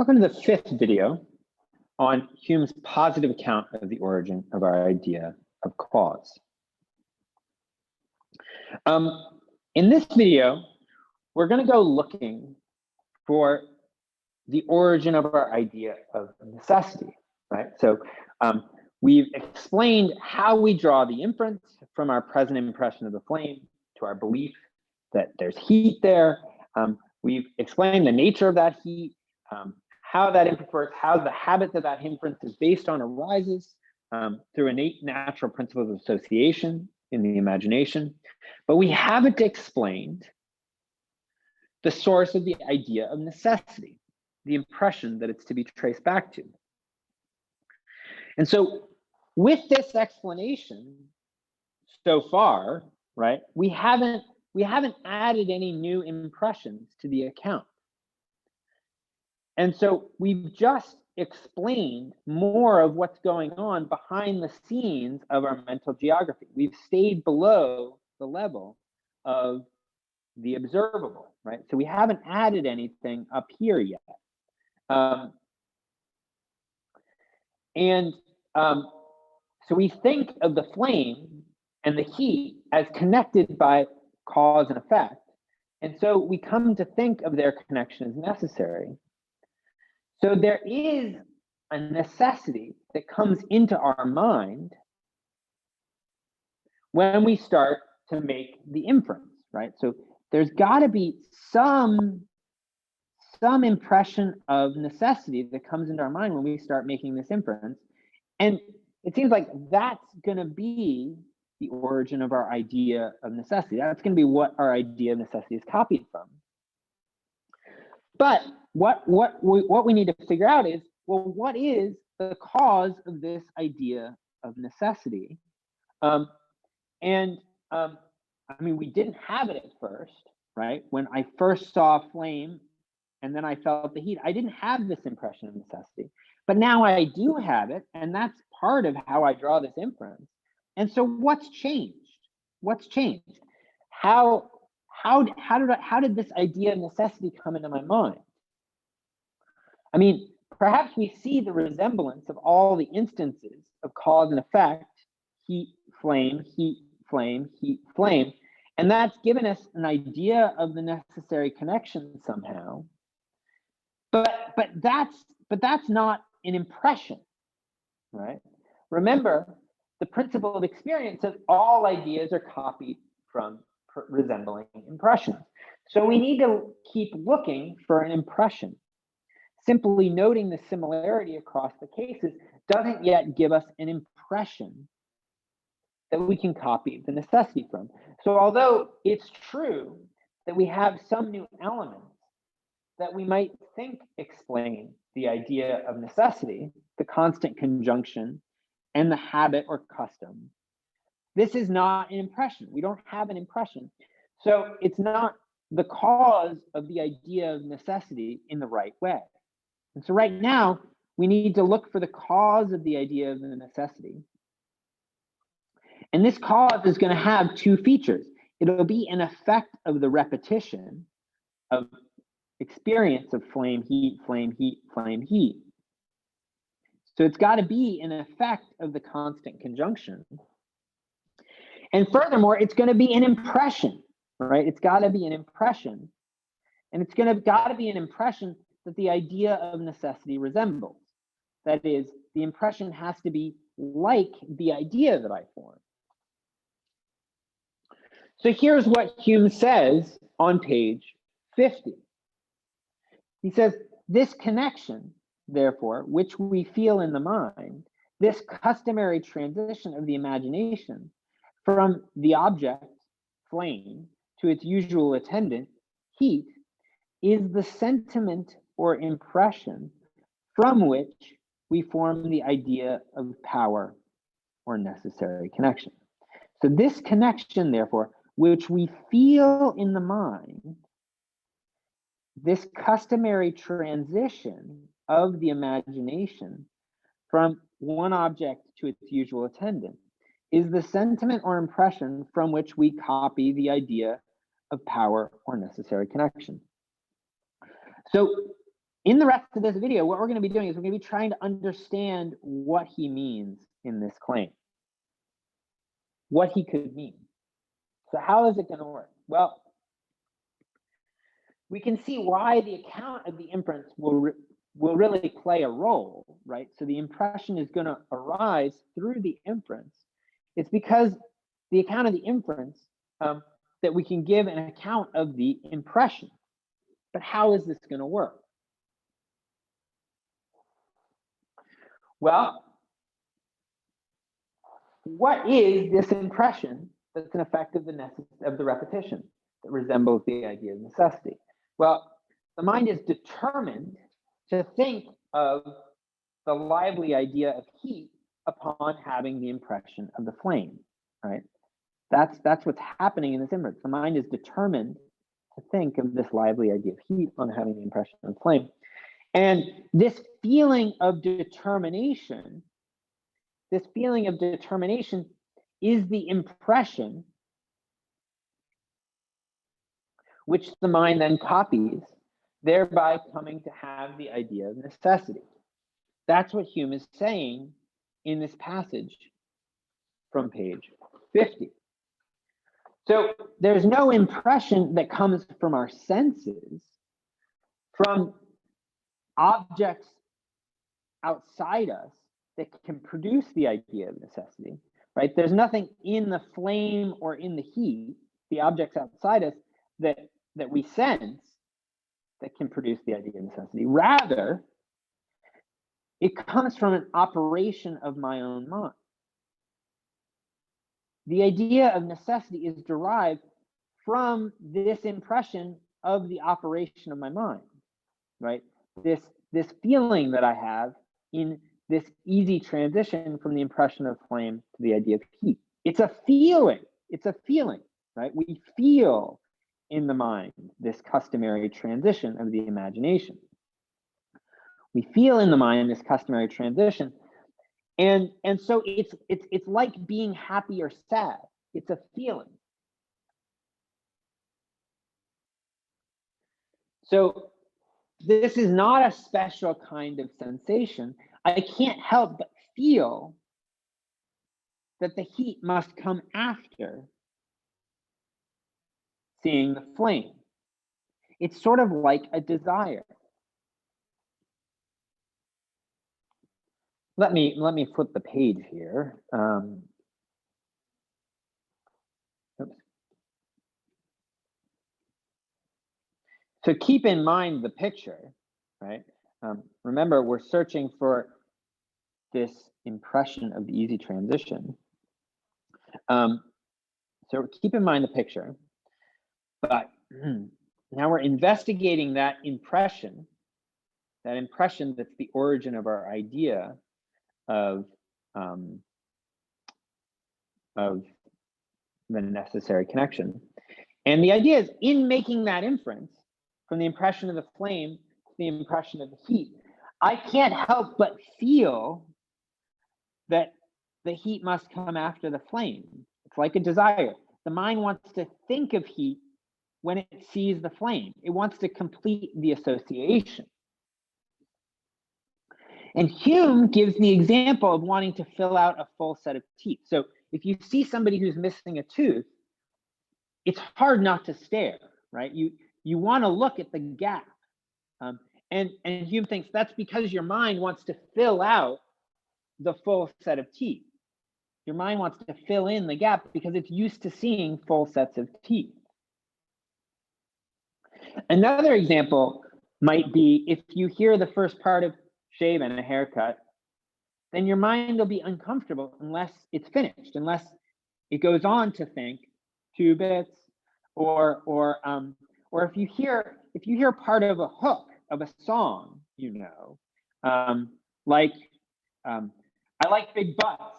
Welcome to the fifth video on Hume's positive account of the origin of our idea of cause. In this video, we're going to go looking for the origin of our idea of necessity, right? So we've explained how we draw the inference from our present impression of the flame to our belief that there's heat there. We've explained the nature of that heat, how that inference works, how the habit that inference is based on arises through innate natural principles of association in the imagination. But we haven't explained the source of the idea of necessity, the impression that it's to be traced back to. And so with this explanation so far, right, we haven't added any new impressions to the account. And so we've just explained more of what's going on behind the scenes of our mental geography. We've stayed below the level of the observable, right? So we haven't added anything up here yet. So we think of the flame and the heat as connected by cause and effect. And so we come to think of their connection as necessary. So there is a necessity that comes into our mind when we start to make the inference, right? So there's got to be some impression of necessity that comes into our mind when we start making this inference. And it seems like that's going to be the origin of our idea of necessity. That's going to be what our idea of necessity is copied from. But what we need to figure out is, well, what is the cause of this idea of necessity? I mean, we didn't have it at first, right? When I first saw a flame and then I felt the heat, I didn't have this impression of necessity. But now I do have it, and that's part of how I draw this inference. And so what's changed? What's changed? How did this idea of necessity come into my mind? I mean, perhaps we see the resemblance of all the instances of cause and effect, heat, flame, heat, flame, heat, flame, and that's given us an idea of the necessary connection somehow. But that's not an impression, right? Remember, the principle of experience says all ideas are copied from resembling impressions. So we need to keep looking for an impression. Simply noting the similarity across the cases doesn't yet give us an impression that we can copy the necessity from. So although it's true that we have some new elements that we might think explain the idea of necessity, the constant conjunction, and the habit or custom, this is not an impression. We don't have an impression. So it's not the cause of the idea of necessity in the right way. And so right now, we need to look for the cause of the idea of the necessity. And this cause is going to have two features. It'll be an effect of the repetition of experience of flame, heat, flame, heat, flame, heat. So it's got to be an effect of the constant conjunction. And furthermore, it's going to be an impression, right? It's got to be an impression. And it's got to be an impression that the idea of necessity resembles. That is, the impression has to be like the idea that I formed. So here's what Hume says on page 50. He says, this connection, therefore, which we feel in the mind, this customary transition of the imagination from the object, flame, to its usual attendant, heat, is the sentiment or impression from which we form the idea of power or necessary connection. So this connection, therefore, which we feel in the mind, this customary transition of the imagination from one object to its usual attendant, is the sentiment or impression from which we copy the idea of power or necessary connection. So in the rest of this video, what we're going to be doing is we're going to be trying to understand what he means in this claim, what he could mean. So how is it going to work? Well, we can see why the account of the inference will really play a role, right? So the impression is going to arise through the inference. It's because the account of the inference that we can give an account of the impression. But how is this going to work? Well, what is this impression that's an effect of the repetition that resembles the idea of necessity? Well, the mind is determined to think of the lively idea of heat upon having the impression of the flame, right? That's what's happening in this inference. The mind is determined to think of this lively idea of heat on having the impression of flame. And this feeling of determination is the impression which the mind then copies, thereby coming to have the idea of necessity. That's what Hume is saying in this passage from page 50. So there's no impression that comes from our senses, from objects outside us that can produce the idea of necessity, right? There's nothing in the flame or in the heat, the objects outside us that we sense that can produce the idea of necessity. Rather, it comes from an operation of my own mind. The idea of necessity is derived from this impression of the operation of my mind, right? This feeling that I have in this easy transition from the impression of flame to the idea of heat. It's a feeling, right? We feel in the mind this customary transition of the imagination. We feel in the mind this customary transition. And so it's like being happy or sad. It's a feeling. So this is not a special kind of sensation. I can't help but feel that the heat must come after seeing the flame. It's sort of like a desire. Let me flip the page here. Oops. So keep in mind the picture, right? Remember, we're searching for this impression of the easy transition. So keep in mind the picture, but now we're investigating that impression that's the origin of our idea of the necessary connection. And the idea is, in making that inference from the impression of the flame to the impression of the heat, I can't help but feel that the heat must come after the flame. It's like a desire. The mind wants to think of heat when it sees the flame. It wants to complete the association. And Hume gives the example of wanting to fill out a full set of teeth. So if you see somebody who's missing a tooth, it's hard not to stare, right? You want to look at the gap. And Hume thinks that's because your mind wants to fill out the full set of teeth. Your mind wants to fill in the gap because it's used to seeing full sets of teeth. Another example might be if you hear the first part of shave and a haircut, then your mind will be uncomfortable unless it's finished, unless it goes on to think 2 bits, or if you hear part of a hook of a song, like I like big butts.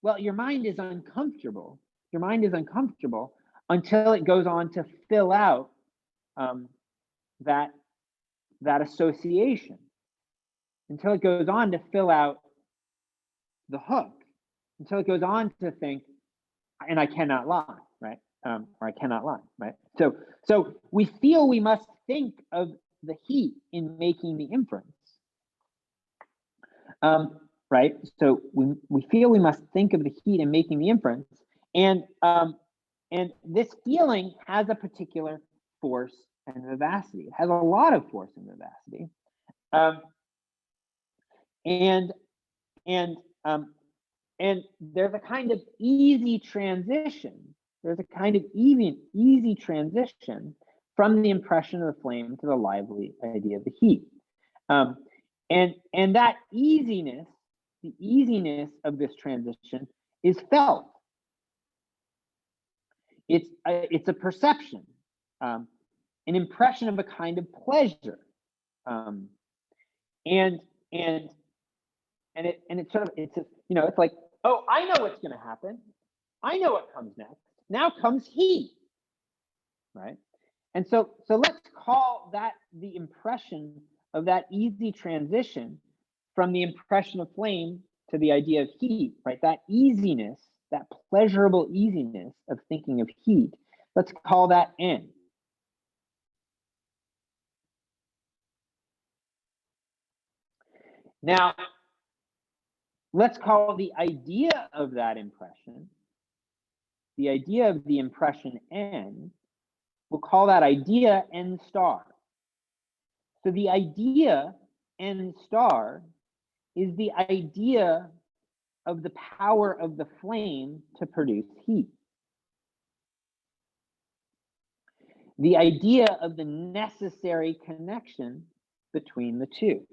Well, your mind is uncomfortable. Your mind is uncomfortable until it goes on to fill out that association, until it goes on to fill out the hook, until it goes on to think, and I cannot lie, right? Or I cannot lie, right? So we feel we must think of the heat in making the inference. Right? So we feel we must think of the heat in making the inference, and this feeling has a particular force and vivacity. It has a lot of force and vivacity, and there's a kind of easy transition. There's a kind of easy transition from the impression of the flame to the lively idea of the heat, and that easiness, the easiness of this transition, is felt. It's a perception, an impression of a kind of pleasure, and it's sort of, it's like, oh, I know what's going to happen. I know what comes next. Now comes heat, right? And so let's call that the impression of that easy transition from the impression of flame to the idea of heat, right? That easiness, that pleasurable easiness of thinking of heat, let's call that N. Now, let's call the idea of that impression, the idea of the impression N, we'll call that idea N star. So the idea N star is the idea of the power of the flame to produce heat. The idea of the necessary connection between the two.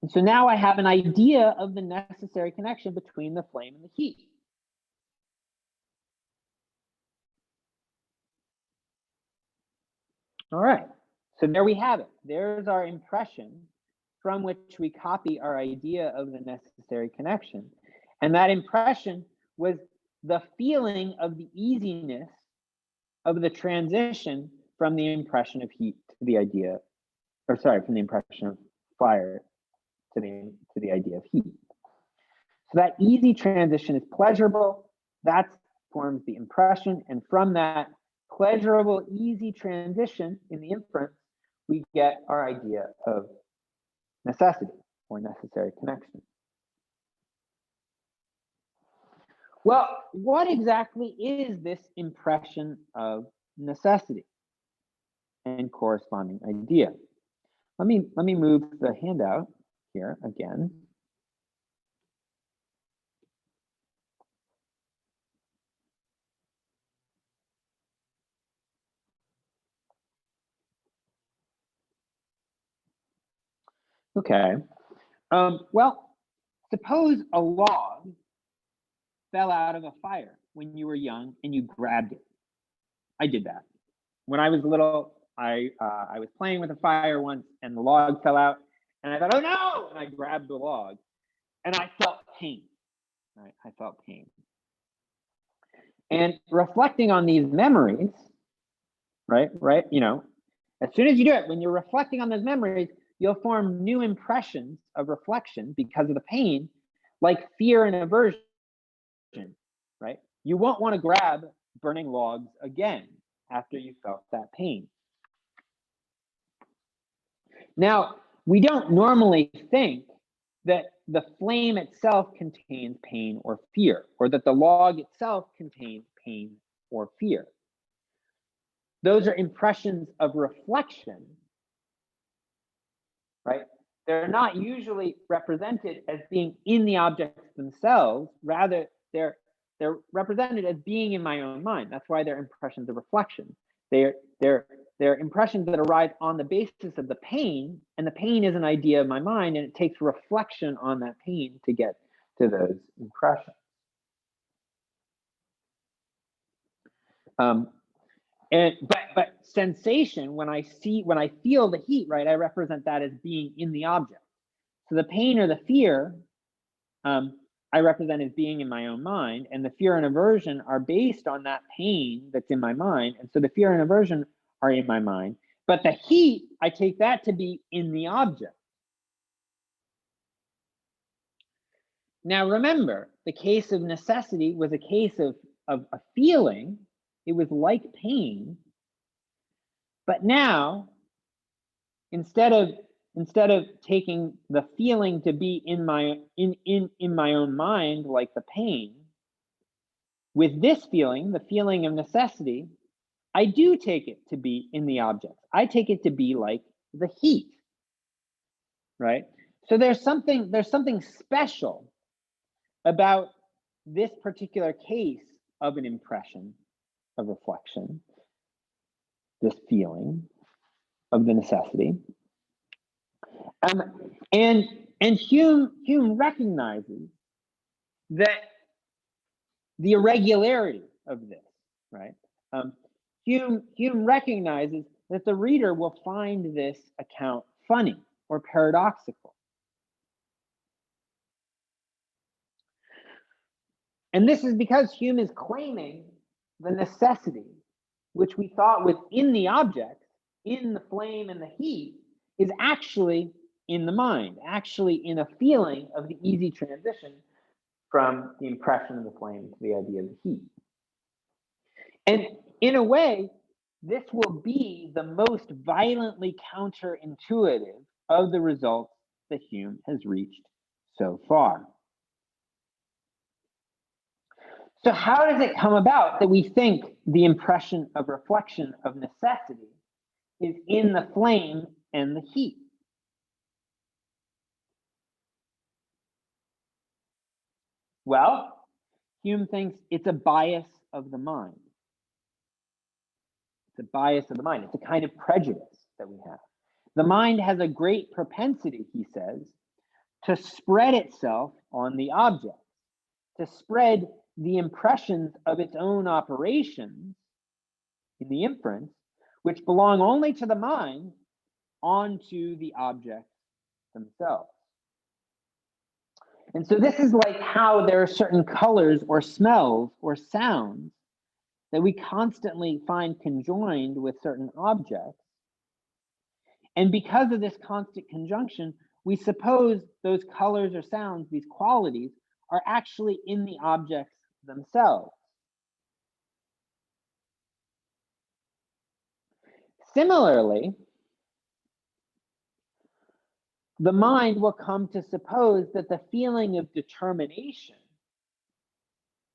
And so now I have an idea of the necessary connection between the flame and the heat. All right, so there we have it. There's our impression from which we copy our idea of the necessary connection. And that impression was the feeling of the easiness of the transition from the impression of heat to the idea, or sorry, from the impression of fire to the idea of heat. So that easy transition is pleasurable. That forms the impression, and from that pleasurable, easy transition in the inference, we get our idea of necessity or necessary connection. Well, what exactly is this impression of necessity and corresponding idea? Let me move the handout here again. Okay. Well, suppose a log fell out of a fire when you were young and you grabbed it. I did that. When I was little, I was playing with a fire once and the log fell out and I thought, oh no, and I grabbed the log and I felt pain, right? I felt pain. And reflecting on these memories, right, as soon as you do it, when you're reflecting on those memories, you'll form new impressions of reflection because of the pain, like fear and aversion, right? You won't want to grab burning logs again after you felt that pain. Now, we don't normally think that the flame itself contains pain or fear, or that the log itself contains pain or fear. Those are impressions of reflection, right? They're not usually represented as being in the objects themselves. Rather, they're represented as being in my own mind. That's why they're impressions of reflection. They're impressions that arise on the basis of the pain, and the pain is an idea of my mind, and it takes reflection on that pain to get to those impressions. But sensation, when I feel the heat, right, I represent that as being in the object. So the pain or the fear, I represent as being in my own mind, and the fear and aversion are based on that pain that's in my mind. And so the fear and aversion are in my mind, but the heat, I take that to be in the object. Now remember, the case of necessity was a case of a feeling. It was like pain, but now instead of taking the feeling to be in my own mind, like the pain, with this feeling, the feeling of necessity, I do take it to be in the object. I take it to be like the heat, right? So there's something special about this particular case of an impression of reflection, this feeling of the necessity. And Hume recognizes that the irregularity of this, right? Hume recognizes that the reader will find this account funny or paradoxical. And this is because Hume is claiming the necessity, which we thought was in the object, in the flame and the heat, is actually in the mind, actually in a feeling of the easy transition from the impression of the flame to the idea of the heat. And in a way, this will be the most violently counterintuitive of the results that Hume has reached so far. So how does it come about that we think the impression of reflection of necessity is in the flame and the heat? Well, Hume thinks it's a bias of the mind. It's a bias of the mind. It's a kind of prejudice that we have. The mind has a great propensity, he says, to spread itself on the object, to spread the impressions of its own operations in the inference, which belong only to the mind, onto the objects themselves. And so this is like how there are certain colors or smells or sounds that we constantly find conjoined with certain objects. And because of this constant conjunction, we suppose those colors or sounds, these qualities, are actually in the objects themselves. Similarly, the mind will come to suppose that the feeling of determination,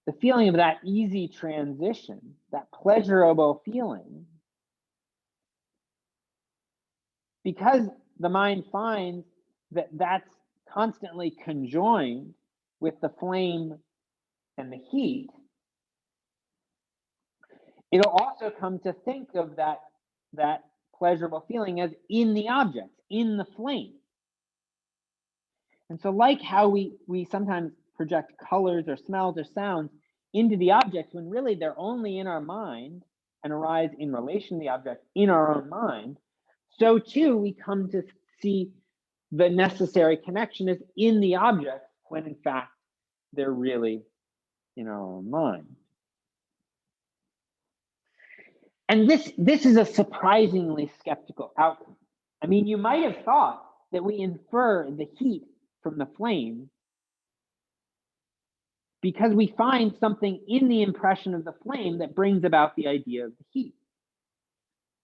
the feeling of that easy transition, that pleasurable feeling, because the mind finds that that's constantly conjoined with the flame and the heat, it'll also come to think of that pleasurable feeling as in the object, in the flame. And so like how we sometimes project colors or smells or sounds into the objects when really they're only in our mind and arise in relation to the object in our own mind, so too we come to see the necessary connection is in the object when in fact they're really in our own mind. And this is a surprisingly skeptical outcome. I mean, you might have thought that we infer the heat from the flame because we find something in the impression of the flame that brings about the idea of the heat.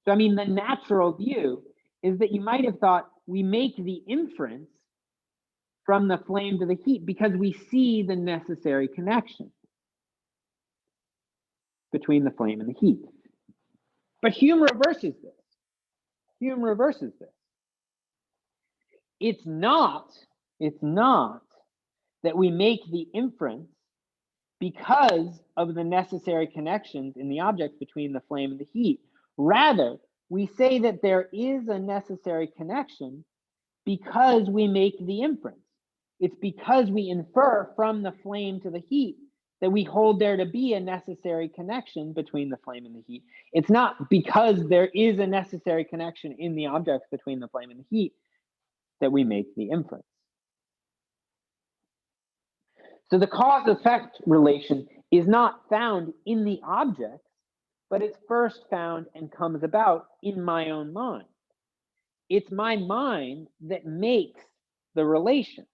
So, I mean, the natural view is that you might have thought we make the inference from the flame to the heat because we see the necessary connection between the flame and the heat. But Hume reverses this. Hume reverses this. It's not that we make the inference because of the necessary connections in the objects between the flame and the heat. Rather, we say that there is a necessary connection because we make the inference. It's because we infer from the flame to the heat that we hold there to be a necessary connection between the flame and the heat. It's not because there is a necessary connection in the objects between the flame and the heat that we make the inference. So the cause-effect relation is not found in the objects, but it's first found and comes about in my own mind. It's my mind that makes the relation.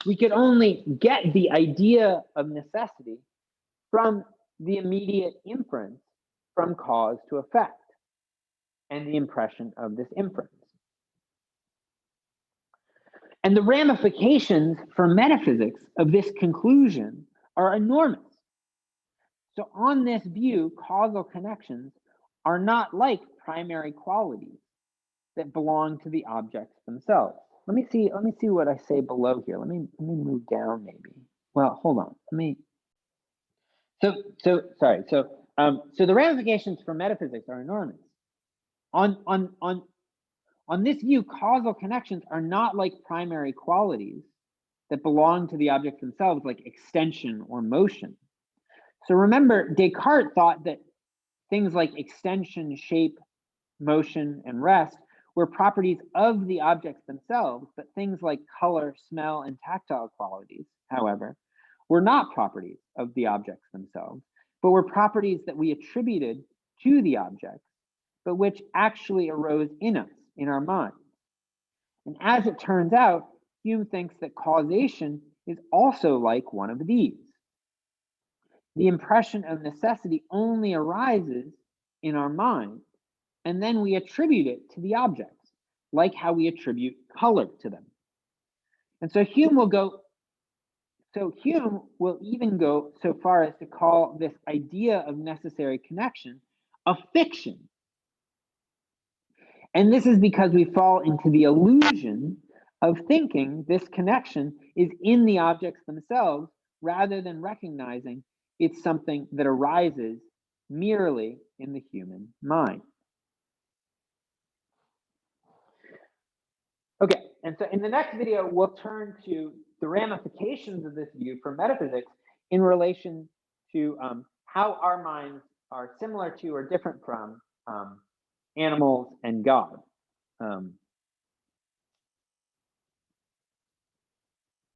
We could only get the idea of necessity from the immediate inference from cause to effect. and the impression of this inference. And the ramifications for metaphysics of this conclusion are enormous. So on this view, causal connections are not like primary qualities that belong to the objects themselves. Let me see what I say below here. Let me move down maybe. Well, hold on. So the ramifications for metaphysics are enormous. On this view, causal connections are not like primary qualities that belong to the objects themselves, like extension or motion. So remember, Descartes thought that things like extension, shape, motion, and rest were properties of the objects themselves, but things like color, smell, and tactile qualities, however, were not properties of the objects themselves, but were properties that we attributed to the objects, but which actually arose in us, in our minds. And as it turns out, Hume thinks that causation is also like one of these. The impression of necessity only arises in our mind, and then we attribute it to the objects, like how we attribute color to them. And so Hume will even go so far as to call this idea of necessary connection a fiction. And this is because we fall into the illusion of thinking this connection is in the objects themselves, rather than recognizing it's something that arises merely in the human mind. Okay, and so in the next video, we'll turn to the ramifications of this view for metaphysics in relation to how our minds are similar to or different from animals and God.